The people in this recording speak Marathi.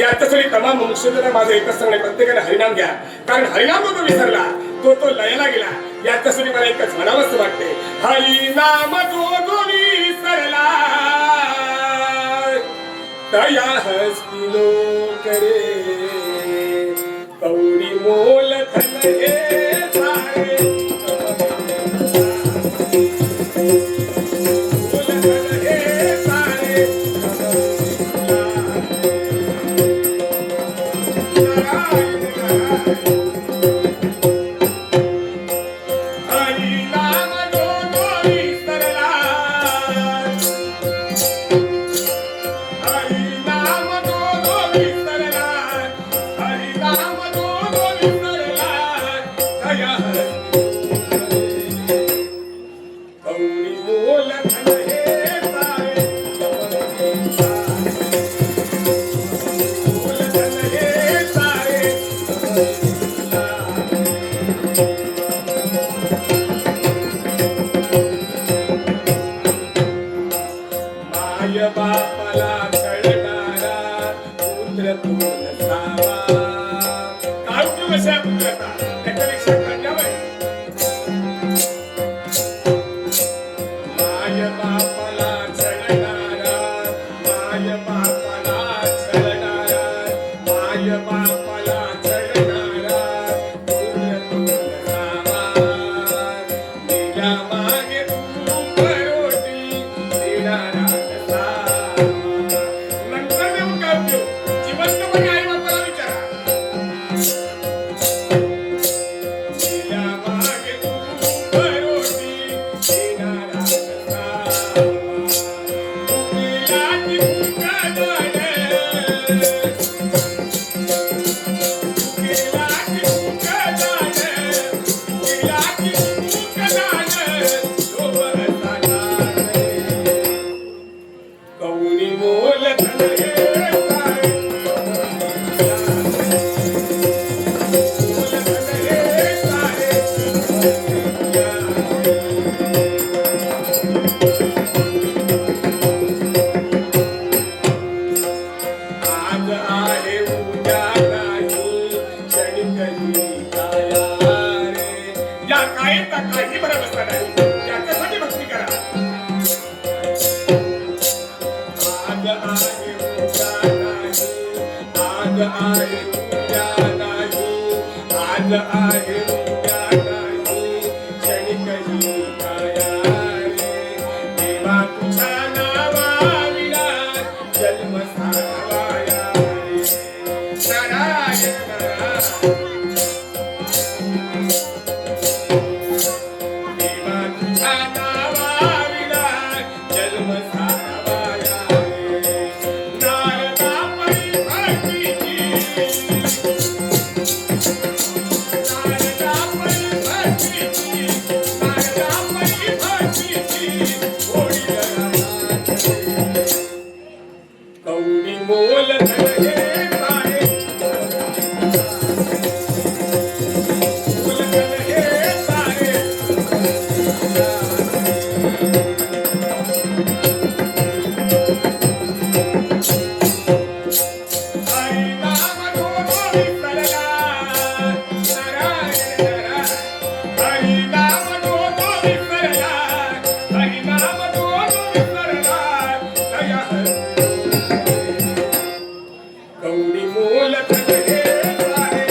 याच्यासाठी तमाम मुक्षुदांना माझं एकच सांगणे, प्रत्येकाने हरिनाम घ्या, कारण हरिनाम जो विसरला तो लयाला गेला. याच्यासाठी मला एकच म्हणावंच वाटते, हरिनाम जो विसरला तया हस्तिलो करे कौरी मोल धन हे सारे बापाला कळणारा पुत्र तू नसावा. काय उपयोग असा पुत्राचा, त्याच्यापेक्षा कन्याबाई. माय बापाला छळणारा, माय बापाला छळणारा, माय बापाला छळणारा पुत्र तू नसावा. दिला मागे तू परोटी देणारा काही बरं नाही, याच्यासाठी भक्ती करा. आज आहे उद्या नाही, आज आहे उद्या नाही, आज आहे उद्या नाही, क्षणिकही काया रे. देवा तुझ्या नावाविना जन्म सारवाया रे. नारायण नारायण कौरी मोल धन हे सारे मोल धन हे सारे. हरिनाम जो विसरला नारायण नारायण. हरिनाम जो विसरला, हरिनाम जो विसरला दया कौरी मोल धन हे सारे.